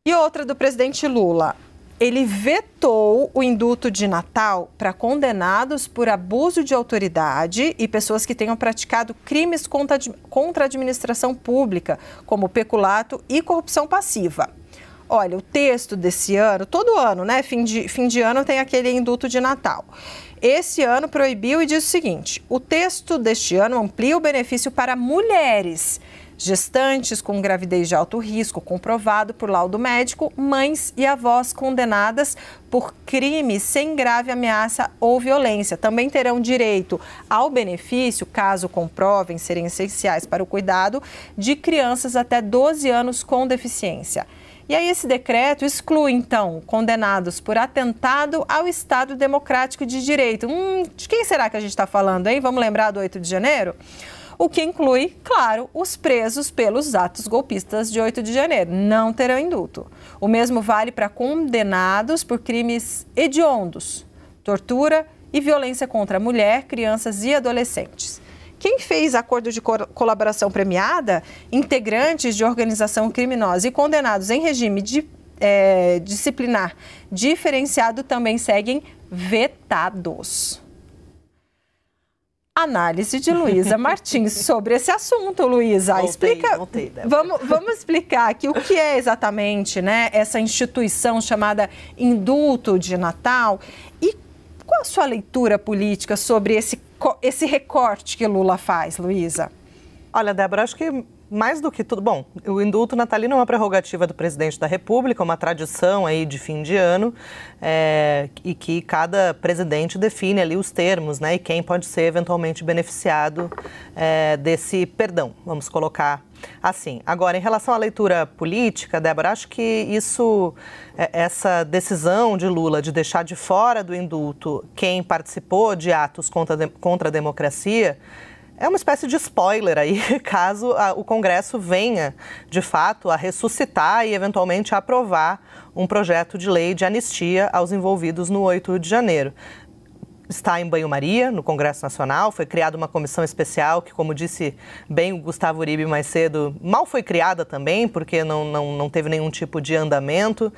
E outra do presidente Lula. Ele vetou o indulto de Natal para condenados por abuso de autoridade e pessoas que tenham praticado crimes contra a administração pública, como peculato e corrupção passiva. Olha, o texto desse ano, todo ano, né? Fim de ano tem aquele indulto de Natal. Esse ano proibiu e diz o seguinte: o texto deste ano amplia o benefício para mulheres gestantes com gravidez de alto risco comprovado por laudo médico, mães e avós condenadas por crimes sem grave ameaça ou violência. Também terão direito ao benefício, caso comprovem serem essenciais para o cuidado de crianças até 12 anos com deficiência. E aí esse decreto exclui, então, condenados por atentado ao Estado Democrático de Direito. De quem será que a gente está falando, hein? Vamos lembrar do 8 de janeiro? O que inclui, claro, os presos pelos atos golpistas de 8 de janeiro. Não terão indulto. O mesmo vale para condenados por crimes hediondos, tortura e violência contra a mulher, crianças e adolescentes. Quem fez acordo de colaboração premiada, integrantes de organização criminosa e condenados em regime disciplinar diferenciado também seguem vetados. Análise de Luísa Martins sobre esse assunto, Luísa. Explica. Vamos explicar aqui o que é exatamente, né, essa instituição chamada indulto de Natal e qual a sua leitura política sobre esse recorte que Lula faz, Luísa? Olha, Débora, acho que mais do que tudo... Bom, o indulto natalino é uma prerrogativa do presidente da República, uma tradição aí de fim de ano, e que cada presidente define ali os termos, né, e quem pode ser eventualmente beneficiado desse perdão, vamos colocar assim. Agora, em relação à leitura política, Débora, acho que essa decisão de Lula de deixar de fora do indulto quem participou de atos contra a democracia é uma espécie de spoiler aí, caso o Congresso venha, de fato, a ressuscitar e, eventualmente, a aprovar um projeto de lei de anistia aos envolvidos no 8 de janeiro. Está em banho-maria no Congresso Nacional, foi criada uma comissão especial que, como disse bem o Gustavo Uribe mais cedo, mal foi criada também, porque não teve nenhum tipo de andamento.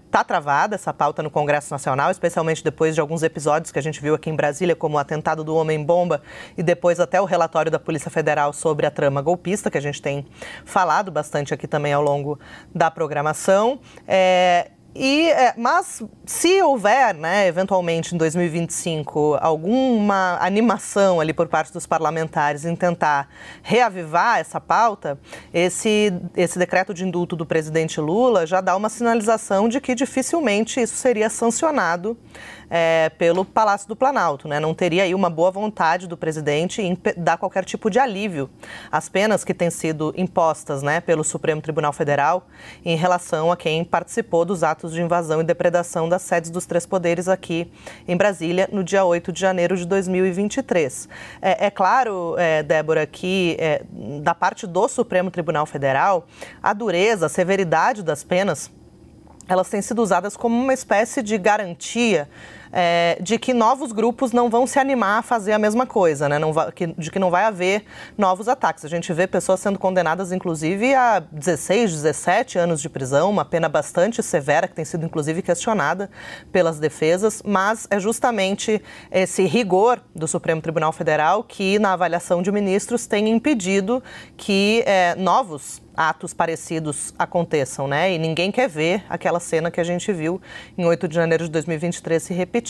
Está travada essa pauta no Congresso Nacional, especialmente depois de alguns episódios que a gente viu aqui em Brasília, como o atentado do Homem-Bomba e depois até o relatório da Polícia Federal sobre a trama golpista, que a gente tem falado bastante aqui também ao longo da programação. Mas se houver, né, eventualmente em 2025, alguma animação ali por parte dos parlamentares em tentar reavivar essa pauta, esse decreto de indulto do presidente Lula já dá uma sinalização de que dificilmente isso seria sancionado pelo Palácio do Planalto, né? Não teria aí uma boa vontade do presidente em dar qualquer tipo de alívio às penas que têm sido impostas, né, pelo Supremo Tribunal Federal em relação a quem participou dos atos de invasão e depredação das sedes dos três poderes aqui em Brasília no dia 8 de janeiro de 2023. É claro, Débora, que da parte do Supremo Tribunal Federal, a dureza, a severidade das penas, elas têm sido usadas como uma espécie de garantia de que novos grupos não vão se animar a fazer a mesma coisa, né? De que não vai haver novos ataques. A gente vê pessoas sendo condenadas, inclusive, a 16, 17 anos de prisão, uma pena bastante severa, que tem sido, inclusive, questionada pelas defesas, mas é justamente esse rigor do Supremo Tribunal Federal que, na avaliação de ministros, tem impedido que novos atos parecidos aconteçam, né? E ninguém quer ver aquela cena que a gente viu em 8 de janeiro de 2023 se repetir.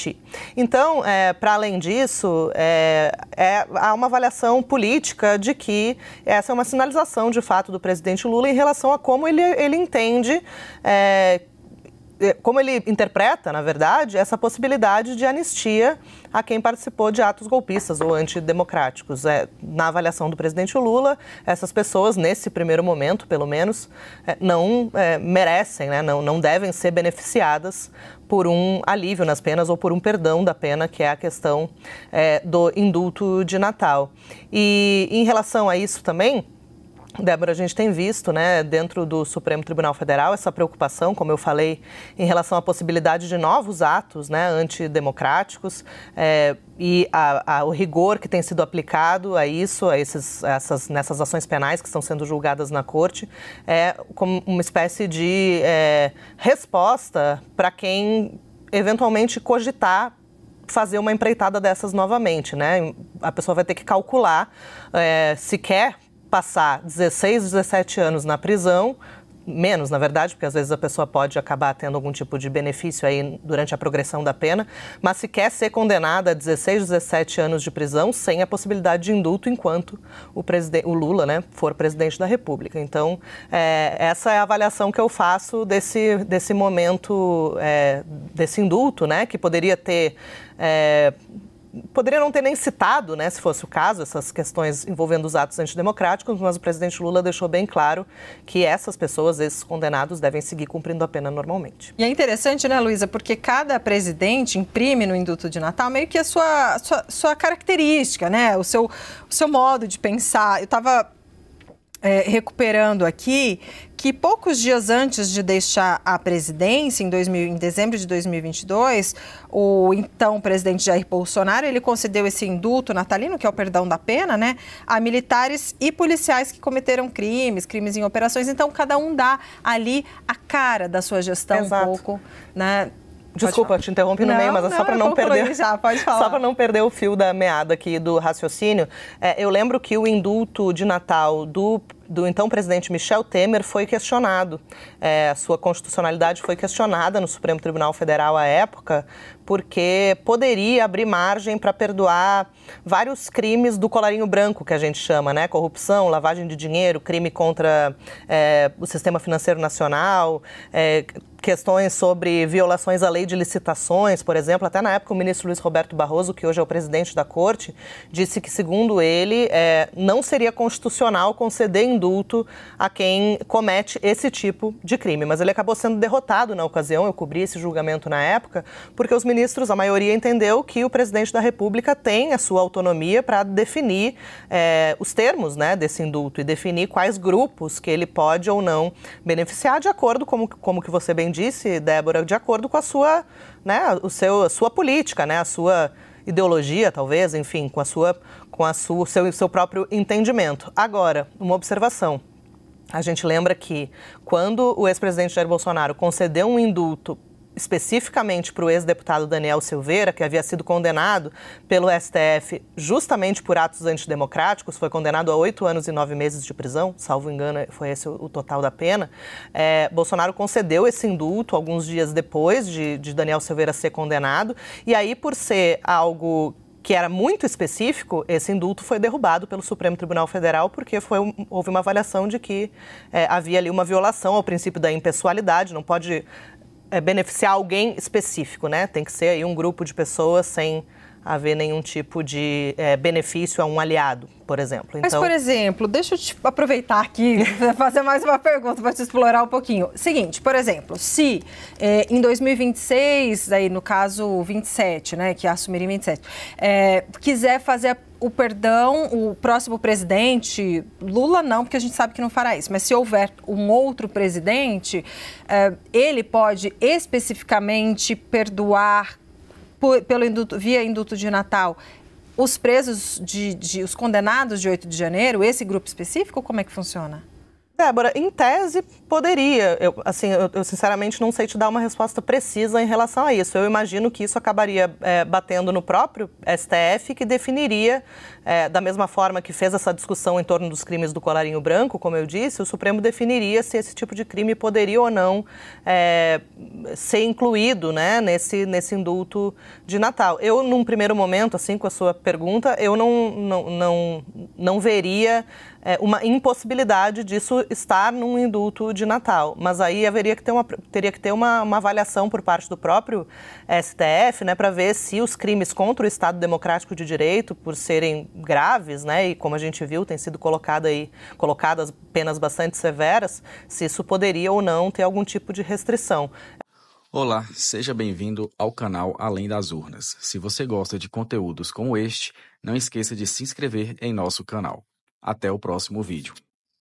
Então, para além disso, há uma avaliação política de que essa é uma sinalização, de fato, do presidente Lula em relação a como ele entende, como ele interpreta, na verdade, essa possibilidade de anistia a quem participou de atos golpistas ou antidemocráticos. Na avaliação do presidente Lula, essas pessoas, nesse primeiro momento, pelo menos, não merecem, né, não devem ser beneficiadas por um alívio nas penas ou por um perdão da pena, que é a questão do indulto de Natal. E em relação a isso também, Débora, a gente tem visto, né, dentro do Supremo Tribunal Federal essa preocupação, como eu falei, em relação à possibilidade de novos atos, né, antidemocráticos e o rigor que tem sido aplicado a isso, nessas ações penais que estão sendo julgadas na Corte, como uma espécie de resposta para quem eventualmente cogitar fazer uma empreitada dessas novamente, né? A pessoa vai ter que calcular se quer passar 16, 17 anos na prisão, menos, na verdade, porque às vezes a pessoa pode acabar tendo algum tipo de benefício aí durante a progressão da pena, mas se quer ser condenada a 16, 17 anos de prisão sem a possibilidade de indulto enquanto o Lula, né, for presidente da República. Então, essa é a avaliação que eu faço desse momento, desse indulto, né, que poderia ter... Poderia não ter nem citado, né, se fosse o caso, essas questões envolvendo os atos antidemocráticos, mas o presidente Lula deixou bem claro que essas pessoas, esses condenados, devem seguir cumprindo a pena normalmente. E é interessante, né, Luísa, porque cada presidente imprime no indulto de Natal meio que a sua característica, né, o seu modo de pensar. Eu estava recuperando aqui que poucos dias antes de deixar a presidência, em dezembro de 2022, o então presidente Jair Bolsonaro, ele concedeu esse indulto natalino, que é o perdão da pena, né, a militares e policiais que cometeram crimes em operações. Então, cada um dá ali a cara da sua gestão. Exato. Um pouco, né? Desculpa, eu te interrompi no meio, mas é só para não perder. Já, pode falar. Só para não perder o fio da meada aqui do raciocínio. Eu lembro que o indulto de Natal do então presidente Michel Temer foi questionado. A sua constitucionalidade foi questionada no Supremo Tribunal Federal à época, porque poderia abrir margem para perdoar vários crimes do colarinho branco, que a gente chama, né? Corrupção, lavagem de dinheiro, crime contra o sistema financeiro nacional, questões sobre violações à lei de licitações, por exemplo. Até na época o ministro Luiz Roberto Barroso, que hoje é o presidente da Corte, disse que, segundo ele, não seria constitucional conceder indulto a quem comete esse tipo de crime. Mas ele acabou sendo derrotado na ocasião, eu cobri esse julgamento na época, porque os ministros, a maioria, entendeu que o presidente da República tem a sua autonomia para definir os termos, né, desse indulto e definir quais grupos que ele pode ou não beneficiar de acordo, como que você bem disse, Débora, de acordo com a sua, né, a sua política, né, a sua ideologia, talvez, enfim, com o seu próprio entendimento. Agora, uma observação. A gente lembra que quando o ex-presidente Jair Bolsonaro concedeu um indulto especificamente para o ex-deputado Daniel Silveira, que havia sido condenado pelo STF justamente por atos antidemocráticos, foi condenado a 8 anos e 9 meses de prisão, salvo engano, foi esse o total da pena. Bolsonaro concedeu esse indulto alguns dias depois de Daniel Silveira ser condenado, e aí, por ser algo que era muito específico, esse indulto foi derrubado pelo Supremo Tribunal Federal porque houve uma avaliação de que havia ali uma violação ao princípio da impessoalidade, não pode beneficiar alguém específico, né? Tem que ser aí um grupo de pessoas sem haver nenhum tipo de benefício a um aliado, por exemplo. Mas, por exemplo, deixa eu te aproveitar aqui, fazer mais uma pergunta para te explorar um pouquinho. Seguinte, por exemplo, se em 2026, aí no caso 27, né, que assumiria em 27, quiser fazer o perdão, o próximo presidente, Lula não, porque a gente sabe que não fará isso, mas se houver um outro presidente, ele pode especificamente perdoar via indulto de Natal os presos, os condenados de 8 de janeiro, esse grupo específico, como é que funciona? Débora, em tese, poderia. Eu sinceramente não sei te dar uma resposta precisa em relação a isso. Eu imagino que isso acabaria batendo no próprio STF, que definiria, da mesma forma que fez essa discussão em torno dos crimes do colarinho branco, como eu disse, o Supremo definiria se esse tipo de crime poderia ou não ser incluído, né, nesse indulto de Natal. Eu, num primeiro momento, assim, com a sua pergunta, eu não veria uma impossibilidade disso estar num indulto de Natal. Mas aí teria que ter uma avaliação por parte do próprio STF, né, para ver se os crimes contra o Estado Democrático de Direito, por serem graves, né, e como a gente viu, tem sido colocadas penas bastante severas, se isso poderia ou não ter algum tipo de restrição. Olá, seja bem-vindo ao canal Além das Urnas. Se você gosta de conteúdos como este, não esqueça de se inscrever em nosso canal. Até o próximo vídeo.